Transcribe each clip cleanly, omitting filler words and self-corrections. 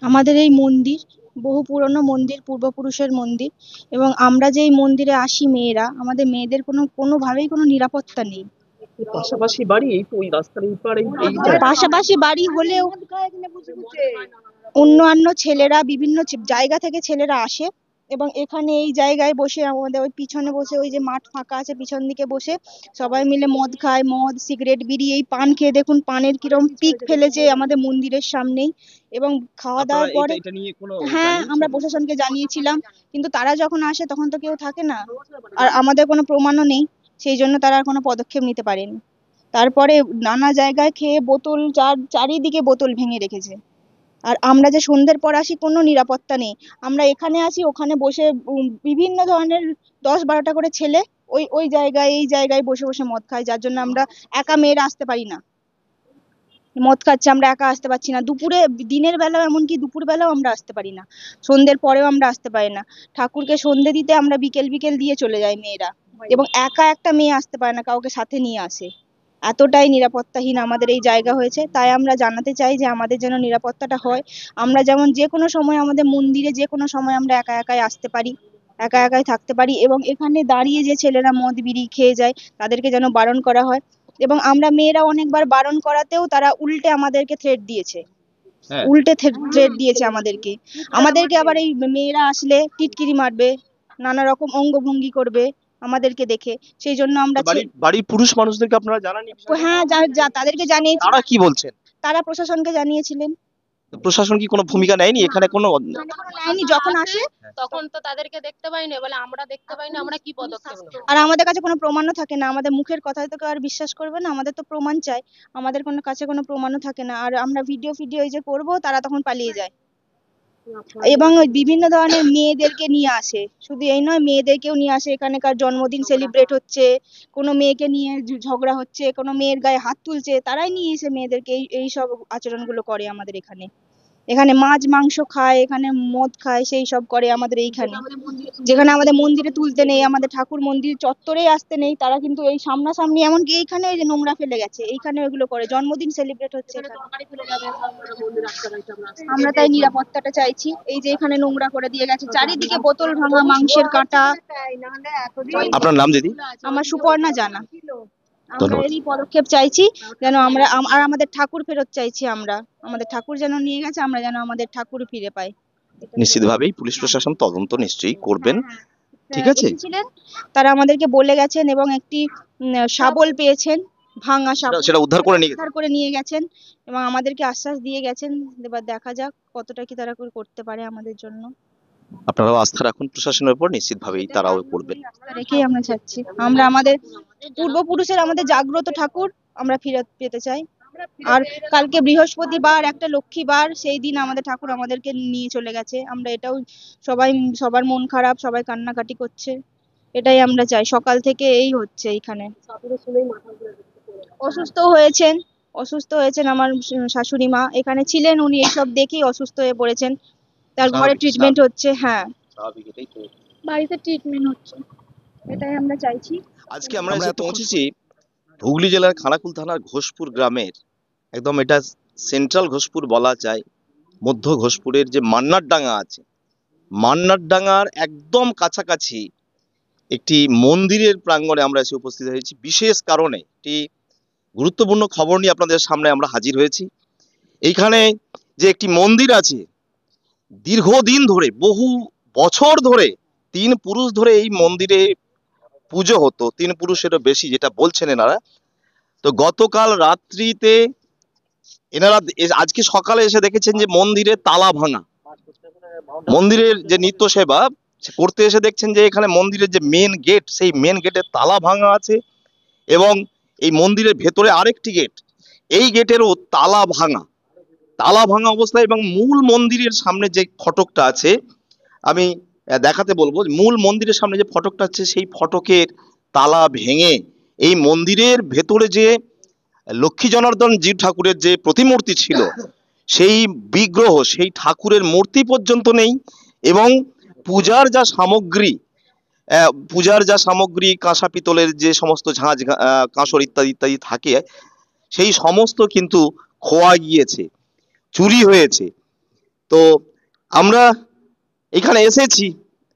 আমাদের এই মন্দির বহু পুরনো মন্দির, পূর্বপুরুষের মন্দির, এবং আমরা যে এই মন্দিরে আসি মেয়েরা, আমাদের মেয়েদের কোনোভাবেই কোনো নিরাপত্তা নেই। পাশাপাশি বাড়ি, এই তো ওই রাস্তার এই পার এই জায়গা। পাশাপাশি বাড়ি হলেও অন্যান্য ছেলেরা বিভিন্ন জায়গা থেকে ছেলেরা আসে এবং এখানে এই জায়গায় বসে, আমাদের ওই পিছনে বসে, ওই যে মাঠ ফাঁকা আছে পিছন দিকে বসে সবাই মিলে মদ খায়, মদ, সিগারেট, বিড়ি। এই পান খেয়ে দেখুন পানের কিরম পিক ফেলেছে আমাদের মন্দিরের সামনেই। এবং খাওয়া আপনারা দাওয়ার এটা পরে, এটা নিয়ে কোনো হ্যাঁ, আমরা জানিয়েছেন? প্রশাসনকে জানিয়েছিলাম, কিন্তু তারা যখন আসে তখন তো কেউ থাকে না, আর আমাদের কোনো প্রমাণও নেই, সেই জন্য তারা আর কোনো পদক্ষেপ নিতে পারেনি। তারপরে নানা জায়গায় খেয়ে বোতল, চারিদিকে বোতল ভেঙে রেখেছে। আর আমরা যে সন্ধ্যের পর আসি, কোনো নিরাপত্তা নেই। আমরা এখানে আসি, ওখানে বসে বিভিন্ন ধরনের 10-12টা করে ছেলে ওই ওই জায়গায় এই জায়গায় বসে বসে মদ খায়, যার জন্য আমরা একা মেয়েরা আসতে পারি না। মদ খাচ্ছে, আমরা একা আসতে পারছি না দুপুরে, দিনের বেলাও, এমনকি দুপুর বেলাও আমরা আসতে পারি না, সন্ধ্যের পরেও আমরা আসতে পারি না। ঠাকুরকে সন্ধে দিতে আমরা বিকেল বিকেল দিয়ে চলে যাই মেয়েরা, এবং একা একটা মেয়ে আসতে পারে না, কাউকে সাথে নিয়ে আসে। এতটাই নিরাপত্তাহীন আমাদের এই জায়গা হয়েছে, তাই আমরা জানাতে চাই যে আমাদের যেন নিরাপত্তাটা হয়। আমরা যেমন যে কোনো সময় আমাদের মন্দিরে যে কোনো সময় আমরা একা একাই আসতে পারি, একা একাই থাকতে পারি, এবং এখানে দাঁড়িয়ে যে ছেলেরা মদ বিড়ি খেয়ে যায় তাদেরকে যেন বারণ করা হয়। এবং আমরা মেয়েরা অনেকবার বারণ করাতেও তারা উল্টে আমাদেরকে থ্রেট দিয়েছে, হ্যাঁ। উল্টে থ্রেট দিয়েছে আমাদেরকে। আমাদেরকে আবার এই মেয়েরা আসলে টিটকিরি মারবে, নানা রকম অঙ্গভঙ্গি করবে আমাদেরকে দেখে, সেই জন্য তো আমরা বাড়ির বাড়ির পুরুষ মানুষদেরকে আপনারা জানাননি বিষয়টা? হ্যাঁ, তাদেরকে জানিয়েছি। তারা কি বলছেন? তারা প্রশাসনকে জানিয়েছিলেন। তো প্রশাসন কি কোনো ভূমিকা নেয়নি এখানে কোনো? এখানে কোনো নেয়নি, যখন আসে তখন তো তাদেরকে দেখতে পাই না, বলে আমরা দেখতে পাই না, আমরা কি পদক্ষেপ নেব? আর আমাদের কাছে কোনো প্রমাণও থাকে না, আমাদের মুখের কথায় তো কেউ আর বিশ্বাস করবে না, আমাদের তো প্রমাণ চাই। আমাদের কোনো কাছে কোনো প্রমাণও থাকে না, আর আমরা ভিডিও ফিডিও এই যে করবো তারা তখন পালিয়ে যায়। এবং ওই বিভিন্ন ধরনের মেয়েদেরকে নিয়ে আসে, শুধু এই নয়, মেয়েদেরকেও নিয়ে আসে। এখানকার জন্মদিন সেলিব্রেট হচ্ছে, কোনো মেয়েকে নিয়ে ঝগড়া হচ্ছে, কোনো মেয়ের গায়ে হাত তুলছে, তারাই নিয়ে এসে মেয়েদেরকে এই সব আচরণগুলো করে আমাদের এখানে। এখানে মাছ মাংস খায়, এখানে মদ খায়, সেই সব করে আমাদের এইখানে। যেখানে আমাদের মন্দিরে তুলতে নেই, আমাদের ঠাকুর মন্দির চত্বরে আসতে নেই, তারা কিন্তু এই সামনাসামনি, এমনকি এইখানে ওই যে নোংরা ফেলে গেছে, এইখানে ওইগুলো করে। জন্মদিন সেলিব্রেট হচ্ছে এখানে, আমরা তাই নিরাপত্তাটা চাইছি। এই যে এখানে নোংরা করে দিয়ে গেছে, চারিদিকে বোতল ভাঙা, মাংসের কাঁটা। আপনার নাম দিদি? আমার সুপর্ণা জানা। আমরা ধন্যবাদ। এরই পদক্ষেপ চাইছি, যেন আমরা আর আমাদের ঠাকুর ফেরত চাইছি। আমরা আমাদের ঠাকুর যেন নিয়ে গেছে, আমরা যেন আমাদের ঠাকুর ফিরে পাই। নিশ্চিতভাবেই পুলিশ প্রশাসন তদন্ত নিশ্চয়ই করবেন। ঠিক আছে। এসেছিলেন, তারা আমাদেরকে বলে গেছেন, এবং একটি শাবল পেয়েছেন, ভাঙা সেটা শাবল, সেটা উদ্ধার সেটা করে নিয়ে গেছে। উদ্ধার করে নিয়ে গেছেন, এবং আমাদেরকে আশ্বাস দিয়ে গেছেন। এবার দেখা যাক কতটা কি তারা করতে পারে আমাদের জন্য। আপনারাও আস্থা রাখুন প্রশাসনের উপর, নিশ্চিতভাবেই তারাও করবেন। আস্থা রেখেই আমরা চাচ্ছি, আমরা আমাদের পূর্বপুরুষের, আমাদের জাগ্রত ঠাকুর আমরা ফিরত পেতে চাই। আর কালকে বৃহস্পতিবার, একটা লক্ষ্মীবার, সেই দিন আমাদের ঠাকুর আমাদেরকে নিয়ে চলে গেছে। আমরা এটাও সবাই, সবার মন খারাপ, সবাই কান্নাকাটি করছে, এটাই আমরা চাই। সকাল থেকে এই হচ্ছে এইখানে। অসুস্থ হয়েছেন, অসুস্থ হয়েছেন আমার শাশুড়ি মা এখানে ছিলেন, উনি এইসব দেখেই অসুস্থ হয়ে পড়েছেন, তার ঘরে স্বাভাবিক ট্রিটমেন্ট স্বাভাবিক হচ্ছে। হ্যাঁ, স্বাভাবিক, এটাই তো। বাড়িতে ট্রিটমেন্ট হচ্ছে, এটাই আমরা চাইছি। আজকে আমরা এসে পৌঁছেছি হুগলি জেলার খানাকুল থানার ঘোষপুর গ্রামের, একদম এটা সেন্ট্রাল ঘোষপুর বলা যায়। মধ্য ঘোষপুরের যে মান্নারডাঙ্গা আছে, মান্নারডাঙ্গার একদম কাছাকাছি একটি মন্দিরের প্রাঙ্গণে আমরা এসে উপস্থিত হয়েছি। বিশেষ কারণে একটি গুরুত্বপূর্ণ খবর নিয়ে আপনাদের সামনে আমরা হাজির হয়েছি। এইখানে যে একটি মন্দির আছে, দীর্ঘদিন ধরে, বহু বছর ধরে, তিন পুরুষ ধরে এই মন্দিরে পুজো হতো, তিন পুরুষেরও বেশি যেটা বলছেন এনারা। তো গতকাল রাত্রিতে এনারা আজকে সকালে এসে দেখেছেন যে মন্দিরে তালা ভাঙা। মন্দিরের যে নিত্য সেবা করতে এসে দেখছেন যে এখানে মন্দিরের যে মেন গেট, সেই মেন গেটের তালা ভাঙা আছে, এবং এই মন্দিরের ভেতরে আরেকটি গেট, এই গেটেরও তালা ভাঙা, তালা ভাঙা অবস্থায়। এবং মূল মন্দিরের সামনে যে ফটকটা আছে, আমি দেখাতে বলবো, মূল মন্দিরের সামনে যে ফটকটা আছে, সেই ফটকের তালা ভেঙে এই মন্দিরের ভেতরে যে লক্ষ্মী জনার্দন জি ঠাকুরের যে প্রতিমূর্তি ছিল, সেই বিগ্রহ, সেই ঠাকুরের মূর্তি পর্যন্ত নেই। এবং পূজার যা সামগ্রী, পূজার যা সামগ্রী, কাঁসা পিতলের যে সমস্ত ঝাঁঝ, কাঁসর ইত্যাদি ইত্যাদি থাকে, সেই সমস্ত কিন্তু খোয়া গিয়েছে, চুরি হয়েছে। তো আমরা এখানে এসেছি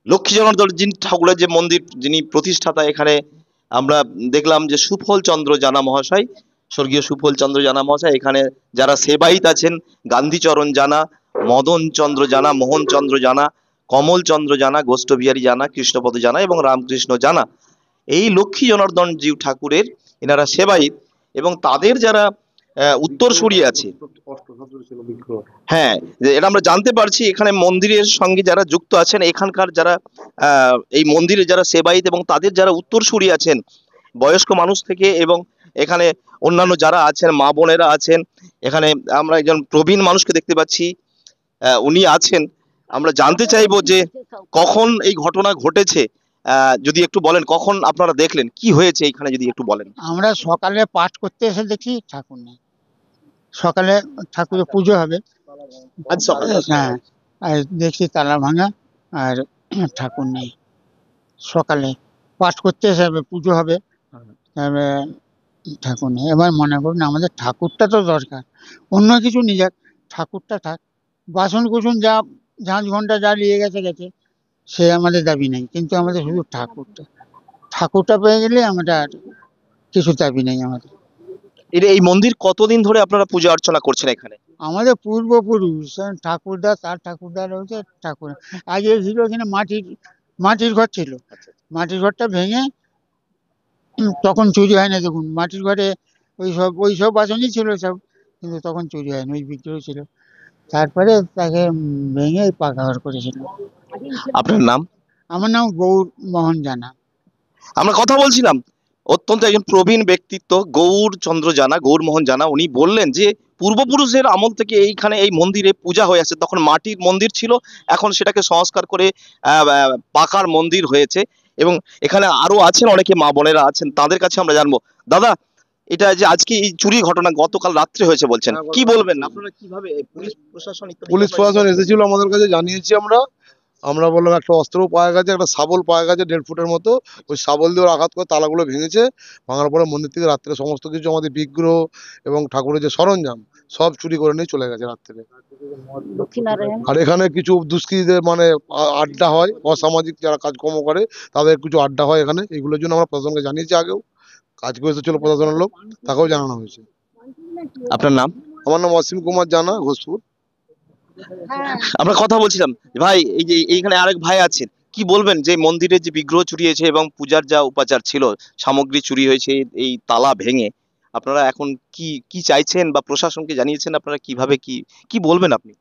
লক্ষ্মী জনার্দন যিনি ঠাকুরের যে মন্দির যিনি প্রতিষ্ঠাতা, এখানে আমরা দেখলাম যে সুফল চন্দ্র জানা মহাশয়, স্বর্গীয় সুফল চন্দ্র জানা মহাশয়, এখানে যারা সেবায়িত আছেন গান্ধীচরণ জানা, মদন চন্দ্র জানা, মোহন চন্দ্র জানা, কমল চন্দ্র জানা, গোষ্ঠবিহারী জানা, কৃষ্ণপদ জানা এবং রামকৃষ্ণ জানা, এই লক্ষ্মী জনার্দন জিউ ঠাকুরের এনারা সেবায়িত। এবং তাদের যারা উত্তরসূরি আছে, হ্যাঁ, যে এটা আমরা জানতে পারছি এখানে মন্দিরের সঙ্গে যারা যুক্ত আছেন, এখানকার যারা এই মন্দিরে যারা সেবায়িত এবং তাদের যারা উত্তরসূরি আছেন বয়স্ক মানুষ থেকে, এবং এখানে অন্যান্য যারা আছেন মা বোনেরা আছেন। এখানে আমরা একজন প্রবীণ মানুষকে দেখতে পাচ্ছি, উনি আছেন। আমরা জানতে চাইবো যে কখন এই ঘটনা ঘটেছে, যদি একটু বলেন কখন আপনারা দেখলেন, কি হয়েছে এখানে যদি একটু বলেন। আমরা সকালে পাঠ করতে এসে দেখি ঠাকুর নেই। সকালে ঠাকুরের পুজো হবে, আজ সকালে হ্যাঁ, আর দেখছি তালা ভাঙা আর ঠাকুর নেই। সকালে পাঠ করতে এসে পুজো হবে, তবে ঠাকুর নেই। এবার মনে করুন আমাদের ঠাকুরটা তো দরকার, অন্য কিছু নিয়ে যাক, ঠাকুরটা থাক। বাসন কুসন যা ঝাঁঝ ঘন্টা যা নিয়ে গেছে গেছে, সে আমাদের দাবি নেই, কিন্তু আমাদের শুধু ঠাকুরটা পেয়ে গেলে আমাদের আর কিছু দাবি নেই আমাদের। এই মন্দির কতদিন ধরে আপনারা পূজা অর্চনা করছেন এখানে? আমাদের পূর্বপুরুষ ঠাকুরদা, তার ঠাকুরদা রয়েছে ঠাকুর। আগে ছিল এখানে মাটির ঘর ছিল। মাটির ঘরটা ভেঙে তখন চুরি হয় না, দেখুন মাটির ঘরে ওই সব বাসনই ছিল সব, কিন্তু তখন চুরি হয়নি, ওই বিগ্রহ ছিল। তারপরে তাকে ভেঙে এই পাকা ঘর করেছিল। আপনার নাম? আমার নাম গৌর মোহন জানা। আমরা কথা বলছিলাম অত্যন্ত একজন প্রবীণ ব্যক্তিত্ব গৌর চন্দ্র জানা, গৌরমোহন জানা। উনি বললেন যে পূর্বপুরুষের আমল থেকে এইখানে এই মন্দিরে পূজা হয়ে আসছে। তখন মাটির মন্দির ছিল, এখন সেটাকে সংস্কার করে পাকার মন্দির হয়েছে। এবং এখানে আরো আছেন অনেকে মা বোনেরা আছেন, তাদের কাছে আমরা জানবো। দাদা, এটা যে আজকে এই চুরি ঘটনা গতকাল রাত্রে হয়েছে বলছেন, কি বলবেন আপনারা? কিভাবে পুলিশ প্রশাসন পুলিশ প্রশাসন এসেছিল আমাদের কাছে, জানিয়েছি আমরা। আমরা বললাম একটা অস্ত্র পাওয়া গেছে, একটা শাবল পাওয়া গেছে 1.5 ফুটের মতো। ওই শাবল দিয়ে ওরা আঘাত করে তালাগুলো ভেঙেছে। ভাঙার পরে মন্দির থেকে রাত্রে সমস্ত কিছু আমাদের বিগ্রহ এবং ঠাকুরের যে সরঞ্জাম সব চুরি করে নিয়ে চলে গেছে রাত্রে। আর এখানে কিছু দুষ্কৃতীদের মানে আড্ডা হয়, অসামাজিক যারা কাজকর্ম করে তাদের কিছু আড্ডা হয় এখানে। এইগুলোর জন্য আমরা প্রশাসনকে জানিয়েছি, আগেও কাজকে এসেছিল প্রশাসনের লোক, তাকেও জানানো হয়েছে। আপনার নাম? আমার নাম অসীম কুমার জানা, ঘোষপুর। আমরা কথা বলছিলাম ভাই, এই যে এইখানে আরেক ভাই আছেন, কি বলবেন যে মন্দিরের যে বিগ্রহ চুরি হয়েছে এবং পূজার যা উপাচার ছিল সামগ্রী চুরি হয়েছে এই তালা ভেঙে, আপনারা এখন কি কি চাইছেন বা প্রশাসনকে জানিয়েছেন আপনারা কিভাবে, কি কি বলবেন আপনি?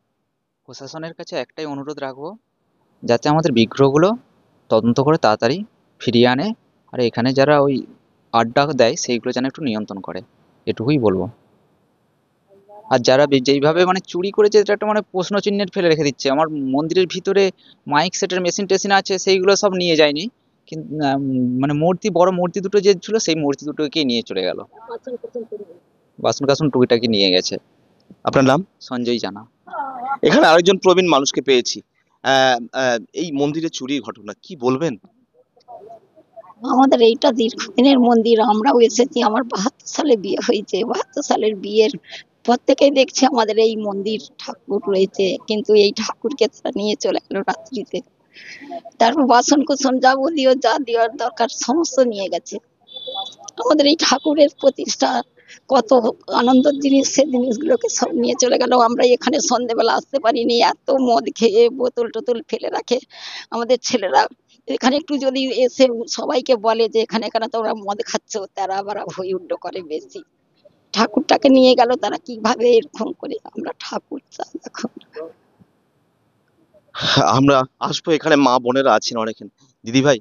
প্রশাসনের কাছে একটাই অনুরোধ রাখবো, যাতে আমাদের বিগ্রহগুলো তদন্ত করে তাড়াতাড়ি ফিরিয়ে আনে, আর এখানে যারা ওই আড্ডা দেয় সেইগুলো যেন একটু নিয়ন্ত্রণ করে, এটুকুই বলবো। আর যারা যেইভাবে মানে চুরি করেছে, এটা একটা মানে প্রশ্ন চিহ্নের ফেলে রেখে দিচ্ছে। আমার মন্দিরের ভিতরে মাইক সেটের মেশিন টেশিন আছে, সেইগুলো সব নিয়ে যায়নি, কিন্তু মানে বড় মূর্তি দুটো যে ছিল সেই মূর্তি দুটোকেই নিয়ে চলে গেল। বাসন কাসন টুকিটাকি নিয়ে গেছে। আপনার নাম? সঞ্জয় জানা। এখানে আরেকজন প্রবীণ মানুষকে পেয়েছি। এই মন্দিরে চুরির ঘটনা কি বলবেন? আমাদের এইটা দীর্ঘদিনের মন্দির, আমরাও এসেছি। আমার 72 সালে বিয়ে হয়েছে। 72 সালের বিয়ের পর থেকেই দেখছি আমাদের এই মন্দির ঠাকুর রয়েছে, কিন্তু এই ঠাকুরকে তারা নিয়ে চলে গেল রাত্রিতে। তারপর বাসন কুসন যাবতীয় যা দেওয়ার দরকার সমস্ত নিয়ে গেছে। আমাদের এই ঠাকুরের প্রতিষ্ঠা কত আনন্দের জিনিস, সে জিনিসগুলোকে সব নিয়ে চলে গেল। আমরা এখানে সন্ধ্যেবেলা আসতে পারিনি, এত মদ খেয়ে বোতল টোতল ফেলে রাখে আমাদের ছেলেরা। এখানে একটু যদি এসে সবাইকে বলে যে এখানে কেন তোমরা মদ খাচ্ছ, তারা আবার হই উল্টো করে বেশি। ঠাকুরটাকে নিয়ে গেল তারা কিভাবে এরকম করে। আমরা ঠাকুর চাই এখন। আমরা আসবো, এখানে মা বোনেরা আছেন অনেকে। দিদি ভাই,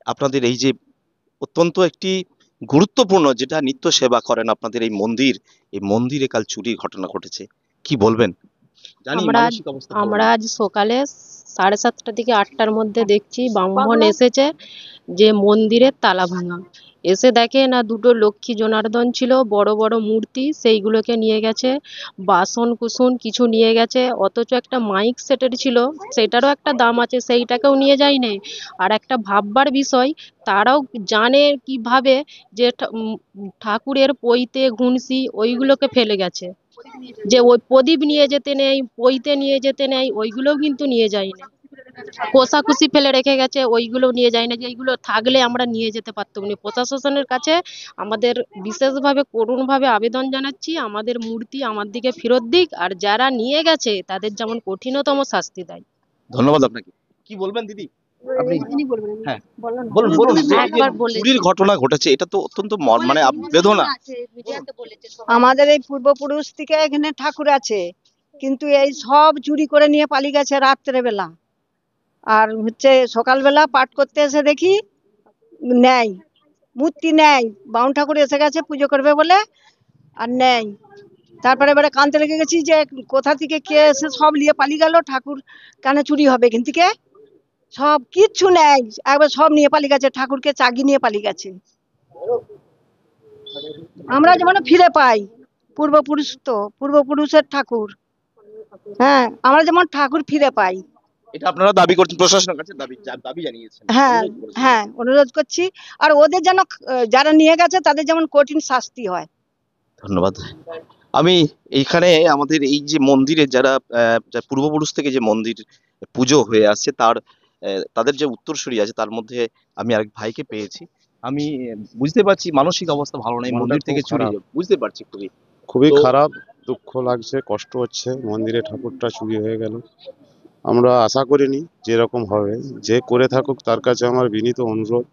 আপনাদের এই যে অত্যন্ত একটি গুরুত্বপূর্ণ যেটা নিত্য সেবা করেন আপনাদের এই মন্দিরে কাল চুরির ঘটনা ঘটেছে, কি বলবেন? জানি মানসিক অবস্থা ভালো আমরা না। আজ সকালে 7:30 থেকে 8টার মধ্যে দেখছি ব্রাহ্মণ এসেছে যে মন্দিরের তালা ভাঙা। এসে দেখে না দুটো লক্ষ্মী জনার্দন ছিল, বড় বড় মূর্তি, সেইগুলোকে নিয়ে গেছে। বাসন কুসুন কিছু নিয়ে গেছে, অথচ একটা মাইক সেটের ছিল, সেটারও একটা দাম আছে, সেইটাকেও নিয়ে যায়নি। আর একটা ভাববার বিষয়, তারাও জানে কিভাবে যে ঠাকুরের পৈতে ঘুনসি ওইগুলোকে ফেলে গেছে। যে ওই প্রদীপ নিয়ে যেতে নেই, পইতে নিয়ে যেতে নেই, ওইগুলোও কিন্তু নিয়ে যায় না। কোষাকুষি ফেলে রেখে গেছে, ওইগুলো নিয়ে যায় না, যে এইগুলো থাকলে আমরা নিয়ে যেতে পারতাম না। প্রশাসনের কাছে আমাদের বিশেষভাবে করুণভাবে আবেদন জানাচ্ছি, আমাদের মূর্তি আমার দিকে ফেরত দিক, আর যারা নিয়ে গেছে তাদের যেমন কঠিনতম শাস্তি দেয়। ধন্যবাদ আপনাকে। কি বলবেন দিদি আপনি? হ্যাঁ বলুন বলুন, বলুন। যে এই যে একবার বলেছি। চুরির ঘটনা ঘটেছে, এটা তো অত্যন্ত মানে বেদনা। আমাদের এই পূর্বপুরুষ থেকে এখানে ঠাকুর আছে, কিন্তু এই সব চুরি করে নিয়ে পালিয়ে গেছে রাত্রে বেলা। আর হচ্ছে সকালবেলা পাঠ করতে এসে দেখি নেই, মূর্তি নেই। বাউন ঠাকুর এসে গেছে পুজো করবে বলে, আর নেই। তারপরে এবারে কানতে লেগে গেছি যে কোথা থেকে কে এসে সব নিয়ে পালিয়ে গেল, ঠাকুর কেন চুরি হবে এখান থেকে? সব কিচ্ছু নেই, একবার সব নিয়ে পালিয়ে গেছে, ঠাকুরকে চাগি নিয়ে পালিয়ে গেছে। আমরা যেমন ফিরে পাই, পূর্বপুরুষ তো পূর্বপুরুষের ঠাকুর, হ্যাঁ আমরা যেমন ঠাকুর ফিরে পাই। এটা আপনারা দাবি করছেন, প্রশাসনের কাছে দাবি জানিয়েছেন, হ্যাঁ অনুরোধ করেছেন। হ্যাঁ, অনুরোধ করছি। আর ওদের যেন যারা নিয়ে গেছে তাদের যেমন কঠিন শাস্তি হয়। ধন্যবাদ। আমি এইখানে আমাদের এই যে মন্দিরে যারা পূর্বপুরুষ থেকে যে মন্দির পুজো হয়ে আসছে তাদের যে উত্তরসূরি আছে, তার মধ্যে আমি আরেক ভাইকে পেয়েছি। আমি বুঝতে পারছি মানসিক অবস্থা ভালো নেই, মনটা মন্দির খুব থেকে চুরি খারাপ। বুঝতে পারছি খুবই। খুবই তো খারাপ, দুঃখ লাগছে, কষ্ট হচ্ছে, মন্দিরে ঠাকুরটা চুরি হয়ে গেল। আমরা আশা করিনি যে এরকম হবে। যে করে থাকুক তার কাছে আমার বিনীত অনুরোধ,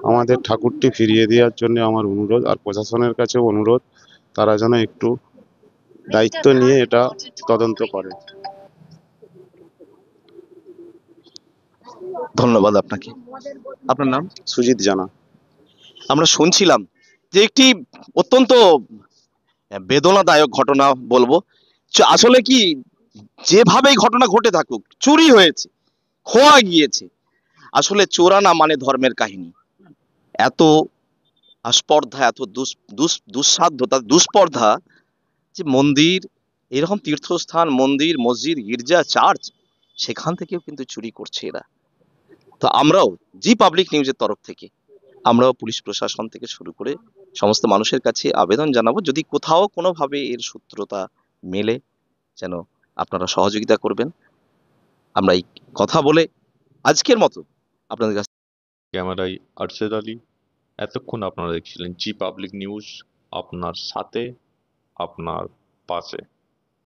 আমাদের ঠাকুরটি ফিরিয়ে দেওয়ার জন্য আমার অনুরোধ, আর প্রশাসনের কাছেও অনুরোধ, তারা যেন একটু দায়িত্ব নিয়ে এটা তদন্ত করে। ধন্যবাদ আপনাকে। আপনার নাম? সুজিত জানা। আমরা শুনছিলাম যে একটি অত্যন্ত বেদনাদায়ক ঘটনা বলবো। আসলে কি, যেভাবেই ঘটনা ঘটে থাকুক, চুরি হয়েছে, খোয়া গিয়েছে, আসলে চোরানা মানে ধর্মের কাহিনী। এত স্পর্ধা, এত দুঃসাধ্যতা, দুস্পর্ধা, যে মন্দির, এরকম তীর্থস্থান, মন্দির, মসজিদ, গির্জা, চার্চ, সেখান থেকেও কিন্তু চুরি করছে এরা। তো আমরাও জি পাবলিক নিউজের তরফ থেকে আমরাও পুলিশ প্রশাসন থেকে শুরু করে সমস্ত মানুষের কাছে আবেদন জানাবো, যদি কোথাও কোনোভাবে এর সূত্রতা মেলে, যেন আপনারা সহযোগিতা করবেন। আমরা এই কথা বলে আজকের মতো আপনাদের কাছে ক্যামেরায় আরশেদ আলী। এতক্ষণ আপনারা দেখছিলেন জি পাবলিক নিউজ, আপনার সাথে, আপনার পাশে।